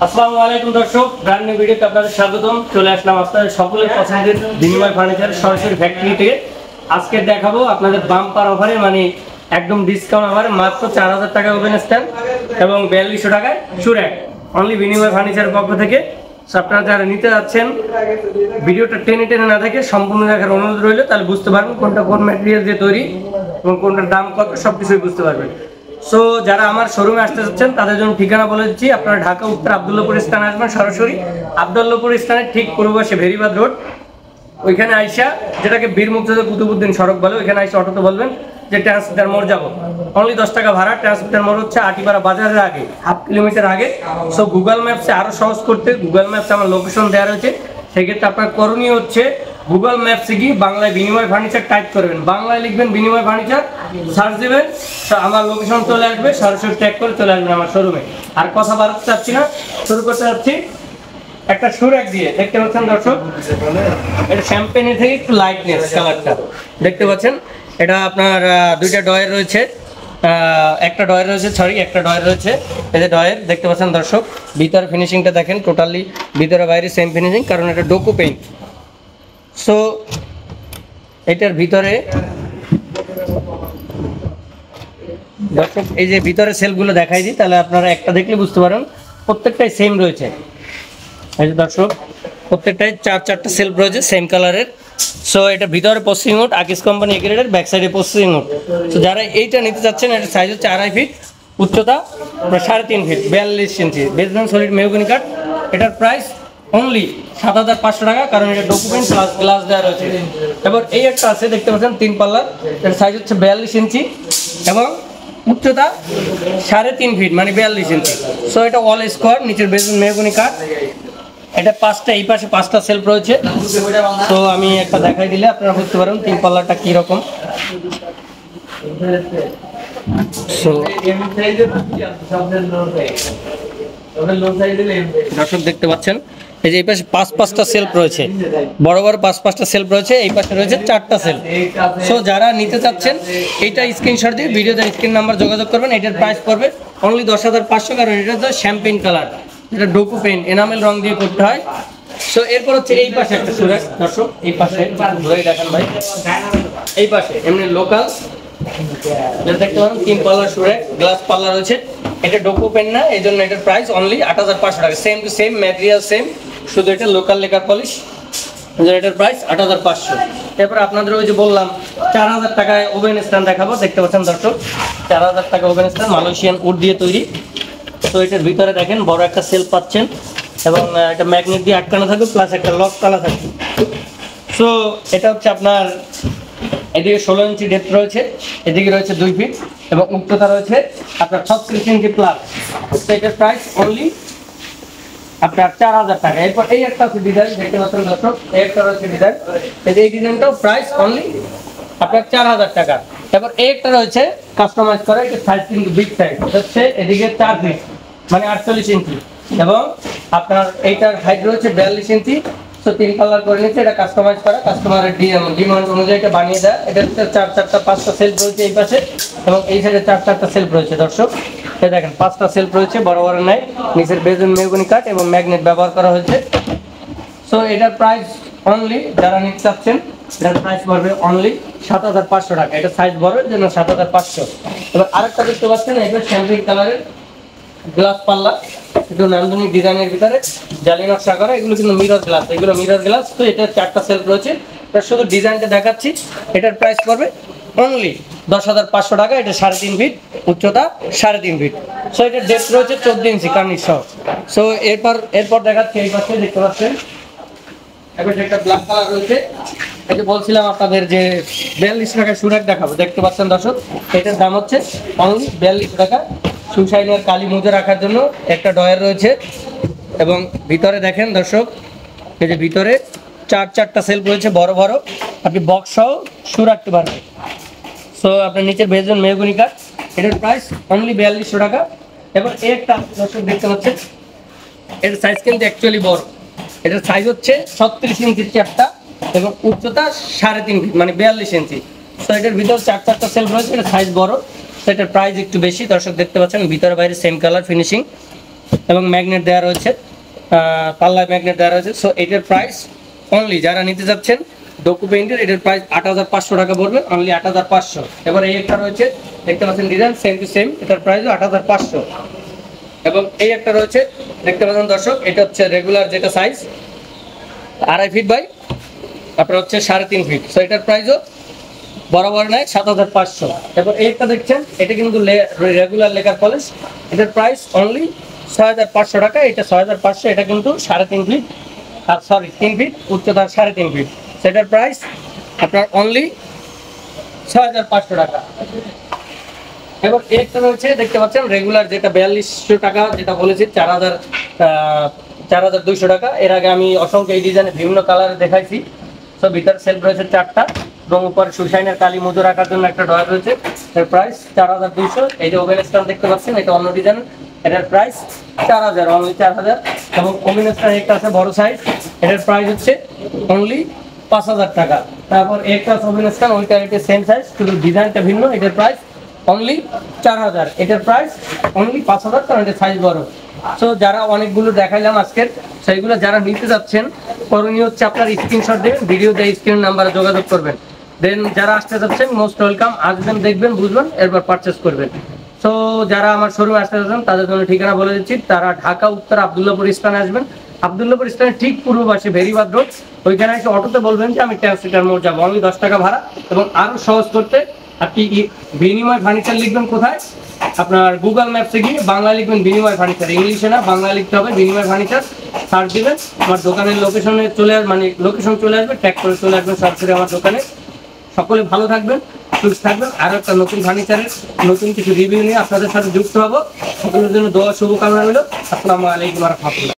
আসসালামু আলাইকুম দর্শক, ব্র্যান্ড নিউ ভিডিওতে আপনাদের স্বাগতম। চলে আসলাম আপনাদের সকলের পছন্দের বিনিময় ফার্নিচার সরাসরি ফ্যাক্টরি থেকে। আজকে দেখাবো আপনাদের বাম্পার অফারে, মানে একদম ডিসকাউন্ট অফারে মাত্র 4000 টাকা ওভেন স্ট্যান্ড এবং 4200 টাকায় চুরাক অনলি বিনিময় ফার্নিচারের পক্ষ থেকে। আপনারা যারা নিতে যাচ্ছেন ভিডিওটা টেনে টেনে না থাকে সম্পূর্ণ দেখার অনুরোধ রইল, তাহলে বুঝতে পারবেন কোনটা কোন ম্যাটেরিয়াল দিয়ে তৈরি এবং কোনটার দাম কত সবকিছুই বুঝতে পারবেন। সো যারা আমার শোরুমে আসতে চাচ্ছেন তাদের জন্য ঠিকানা বলে দিচ্ছি। আপনারা ঢাকা উত্তর আব্দুল্লাহপুর স্থানে আসবেন, সরাসরি আব্দুল্লাহপুর স্থানের ঠিক পূর্ব পাশে ভেরিবাদ রোড, ওইখানে আইসা, যেটাকে বীর মুক্তিযোদ্ধা কুতুবউদ্দিন সড়ক বলে, ওইখানে আইসা অটোতে বলবেন যে ট্রান্সমিটার মোড় যাবো। অনলি 10 টাকা ভাড়া। ট্রান্সমিটার মোড় হচ্ছে আটিপাড়া বাজারের আগে, হাফ কিলোমিটার আগে। সো গুগল ম্যাপসে আরও সহজ করতে গুগল ম্যাপসে আমার লোকেশন দেওয়া রয়েছে। সেক্ষেত্রে আপনার করণীয় হচ্ছে গুগল ম্যাপসে গিয়ে বাংলায় বিনিময় ফার্নিচার টাইপ করবেন, বাংলায় লিখবেন বিনিময় ফার্নিচার, সার্চ দেবেন, আমার লোকেশন চলে আসবে, সরাসরি ট্র্যাক করে চলে আসবেন আমার শোরুমে। আর কথা বাড়াতে চাচ্ছি না, শুরু করতে যাচ্ছি একটা সুরাক দিয়ে। দেখতে পাচ্ছেন দর্শক, এটা শ্যাম্পেনের থেকে একটু লাইটনেস কালারটা দেখতে পাচ্ছেন। এটা আপনার দুইটা ডয়ের রয়েছে, একটা ডয়ের রয়েছে, এই যে ডয়ের দেখতে পাচ্ছেন দর্শক। ভিতরে ফিনিশিংটা দেখেন, টোটালি ভিতরে বাইরে সেম ফিনিশিং, কারণ এটা ডোকো পেইন্ট। সো এটার ভিতরে দর্শক এই যে ভিতরে সেলগুলো দেখাই দিই, তাহলে আপনারা একটা দেখলে বুঝতে পারেন প্রত্যেকটাই সেম রয়েছে। এই যে দর্শক, প্রত্যেকটাই চারটা সেলফ রয়েছে সেম কালারের। সো এটা ভিতরে প্রসেসিং মোড আকিস কোম্পানি এগ্রেডের, ব্যাক সাইডে প্রসেসিং মোড। তো যারা এইটা নিতে চাচ্ছেন, এটার সাইজ হচ্ছে 2.5 ফিট, উচ্চতা 3.5 ফিট, 42 ইঞ্চি, বেসমেন্ট সলিড মেহগনি কাঠ। এটার প্রাইস অনলি 7500 টাকা, কারণ এটা ডকুমেন্ট প্লাস গ্লাস দেওয়া রয়েছে। এবার এই একটা আছে দেখতে পাচ্ছেন 3 পাল্লার, এটার সাইজ হচ্ছে 42 ইঞ্চি এবং উচ্চতা 3.5 ফিট, মানে 42 ইঞ্চি। সো এটা অল স্কোয়ার, নিচের বেসমেন্ট মেহগনি কাঠ। এটা পাঁচটা, এই পাশে 5টা সেলফ রয়েছে। তো আমি একটা দেখাই দিলে আপনারা বুঝতে পারেন 3 পাল্লাটা কীরকম। দর্শক দেখতে পাচ্ছেন, এই যে এই পাশে 5টা সেলফ রয়েছে, বড় বড় 5টা সেলফ রয়েছে, এই পাশে রয়েছে 4টা সেলফ। সো যারা নিতে চাচ্ছেন এইটা স্ক্রিনশট দিয়ে ভিডিওতে স্ক্রিন নাম্বার যোগাযোগ করবেন। এটার প্রাইস পড়বে অনলি 10,500, কারণ এটা তো শ্যাম্পেন কালার, এটা ডোকো পেইন্ট এনামেল রং দিয়ে করতে হয়। সো এরপর হচ্ছে এই পাশে একটা সুরাক দর্শক, এই পাশে ধরে দেখেন ভাই, এই পাশে এমনি লোকাল দেখতে পারেন 3 পাল্লার সুরাক, গ্লাস পাল্লা রয়েছে। এটা ডোকো পেইন্ট না, এই জন্য এটার প্রাইস অনলি 8500 টাকা। Same to same material same, শুধু এটা লোকাল লেকার পলিশ, এটার প্রাইস 8500। এরপর আপনাদের ওই যে বললাম 4000 টাকায় ওভেন স্ট্যান্ড দেখাবো। দেখতে পাচ্ছেন দর্শক, 4000 টাকা ওভেন স্ট্যান্ড, মালয়েশিয়ান উড দিয়ে তৈরি। তো এটার ভিতরে দেখেন বড় একটা সেল পাচ্ছেন এবং এটা ম্যাগনেট দিয়ে আটকানো থাকবে, প্লাস একটা লক তালা থাকবে। সো এটা হচ্ছে আপনার এদিকে 16 ইঞ্চি ডেপথ রয়েছে, এদিকে রয়েছে 2 ফিট এবং উচ্চতা রয়েছে আপনার 36 ইঞ্চি প্লাস। তো এটার প্রাইস অনলি আপনার 4000 টাকা। এরপর এই একটা আছে ডিজাইন, দেখতে পাচ্ছেন দর্শক, এই একটা রয়েছে ডিজাইন, এই ডিজাইনটাও প্রাইস অনলি আপনার 4000 টাকা। এবার এই একটা রয়েছে কাস্টমাইজ করা, এটা সাইজ কিন্তু বিগ সাইজ, হচ্ছে এদিকে 4 ফিট মানে 48 ইঞ্চি এবং আপনার এইটার হাইট রয়েছে 42 ইঞ্চি। সো 3 কালার করে নিচ্ছে, এটা কাস্টমাইজ করা, কাস্টমারের ডিমান্ড অনুযায়ী এটা বানিয়ে দেয়। এটা হচ্ছে 4-4টা 5টা সেলফ রয়েছে এই পাশে এবং এই সাইডে 4-4টা সেলফ রয়েছে দর্শক। এই দেখেন 5টা সেলফ রয়েছে, বড় বড় নাই, নিচের বেসমেন্ট মেহগনি কাঠ এবং ম্যাগনেট ব্যবহার করা হয়েছে। সো এটার প্রাইস অনলি, যারা নিতে চাচ্ছেন এটার প্রাইস পড়বে অনলি 7500 টাকা। এটা সাইজ বড়, এর জন্য 7500। এবার আরেকটা দেখতে পাচ্ছেন, এটা শ্যাম্পেন কালারের গ্লাস পাল্লা, একটু নান্দনিক ডিজাইনের ভিতরে জালি নকশা করা, এগুলো কিন্তু মিরর গ্লাস, এগুলো মিরর গ্লাস। তো এটা 4টা সেলফ রয়েছে, এটা শুধু ডিজাইনটা দেখাচ্ছি। এটার প্রাইস পড়বে অনলি 10,500 টাকা। এটা 3.5 ফিট, উচ্চতা 3.5 ফিট। সো এটার ডেপথ রয়েছে 14 ইঞ্চি কার্নিশ সহ। সো এরপর দেখাচ্ছি এই পাশে দেখতে পাচ্ছেন এখন একটা ব্ল্যাক কালার রয়েছে। এই যে বলছিলাম আপনাদের যে 42 টাকা সুরাক দেখাবো, দেখতে পাচ্ছেন দর্শক, এটার দাম হচ্ছে অনলি 42 টাকা। সুশাইনের কালি মুজে রাখার জন্য একটা ডয়ার রয়েছে এবং ভিতরে দেখেন দর্শক, এই যে ভিতরে 4-4টা সেলফ রয়েছে বড় বড়, আপনি বক্স সহ শু রাখতে পারবেন। সো আপনার নিচের বেসমেন্ট মেহগনি কাঠ, এটার প্রাইস অনলি 4200 টাকা। এবার একটা দর্শক দেখতে পাচ্ছেন, এর সাইজ কিন্তু অ্যাকচুয়ালি বড়, এটার সাইজ হচ্ছে 36 ইঞ্চির চ্যাপটা এবং উচ্চতা 3.5 ফিট মানে 42 ইঞ্চি। সো এটার ভিতর 4-4টা সেলফ রয়েছে, এটা সাইজ বড়, সেটার প্রাইস একটু বেশি। দর্শক দেখতে পাচ্ছেন ভিতরে বাইরে সেম কালার ফিনিশিং। এবং ম্যাগনেট দেওয়া রয়েছে, পাল্লায় ম্যাগনেট দেওয়া রয়েছে। সো এটার প্রাইস অনলি যারা নিতে যাচ্ছেন ডোকু পেইন্টের, এটার প্রাইস 8,500 টাকা পড়বে, অনলি 8,500। এবার এই একটা রয়েছে, দেখতে পাচ্ছেন ডিজাইন সেম টু সেম, এটার প্রাইসও 8,500। এবং এই একটা রয়েছে, দেখতে পাচ্ছেন দর্শক, এটা হচ্ছে রেগুলার যেটা সাইজ 2.5 ফিট বাই আপনার হচ্ছে 3.5 ফিট। সো এটার প্রাইসও বরাবর নেয় 7,500। এবার এই একটা দেখছেন, এটা কিন্তু রেগুলার লেকার পলিশ, এটার প্রাইস অনলি 6,500 টাকা। এটা 6,500, এটা কিন্তু 3.5 ফিট, আর সরি 3 ফিট উচ্চতা, 3.5 ফিট। সেটার প্রাইস আপনার অনলি 6,500 টাকা। এবার একটা রয়েছে, দেখতে পাচ্ছেন রেগুলার যেটা 4200 টাকা, যেটা বলেছি 4,200 টাকা। এর আগে আমি অসংখ্য এই ডিজাইনে বিভিন্ন কালারে দেখাইছি। তো ভিতরে সেলফ রয়েছে 4টা, এবং উপরে সুশাইনের কালী মজুর রাখার জন্য একটা ড্রয়ার রয়েছে, এর প্রাইস 4,200। এই যে ওভেন স্ট্যান্ড দেখতে পাচ্ছেন, এটা অন্য ডিজাইন, এটার প্রাইস 4,000, অনলি 4,000। এবং ওভেন স্ট্যান্ড একটা আছে বড় সাইজ, এটার প্রাইস হচ্ছে অনলি 5,000 টাকা। তারপর একটা ওভেন স্ট্যান্ড, ওইটা এটা সেম সাইজ, শুধু ডিজাইনটা ভিন্ন, এটার প্রাইস অনলি 4,000, এটার প্রাইস অনলি 5,000, কারণ এটা সাইজ বড়। সো যারা অনেকগুলো দেখাইলাম আজকের, সেইগুলো যারা নিতে যাচ্ছেন, করণীয় হচ্ছে আপনার স্ক্রিনশট দেবেন, ভিডিওতে স্ক্রিন নাম্বারে যোগাযোগ করবেন। দেন যারা আসতে যাচ্ছেন মোস্ট ওয়েলকাম, আসবেন, দেখবেন, বুঝবেন, এরপর পারচেস করবেন। সো যারা আমার শোরুমে আসতে যাচ্ছেন তাদের জন্য ঠিকানা বলে দিচ্ছি, তারা ঢাকা উত্তর আব্দুল্লাহপুর স্থানে আসবেন। আব্দুল্লাহপুর স্থানের ঠিক পূর্ব পাশে ভেরিবাদ রোড, ওইখানে এসে অটোতে বলবেন যে আমি 10 সিটার মোড় যাবো, অনলি 10 টাকা ভাড়া। এবং আরও সহজ করতে আপনি বিনিময় ফার্নিচার লিখবেন কোথায়, আপনার গুগল ম্যাপসে গিয়ে বাংলা লিখবেন বিনিময় ফার্নিচার, ইংলিশে না বাংলা লিখতে হবে, বিনিময় ফার্নিচার সার্চ দিবেন, আমার দোকানের লোকেশনে চলে মানে লোকেশন চলে আসবে, ট্যাগ করে চলে আসবেন সরাসরি আমার দোকানে। সকলে ভালো থাকবেন, সুস্থ থাকবেন। আরও একটা নতুন ফার্নিচারের নতুন কিছু রিভিউ নিয়ে আপনাদের সাথে যুক্ত হবো। সকলের জন্য দোয়া শুভকামনা রইল। আসসালামু আলাইকুম ওয়া রাহমাতুল্লাহ।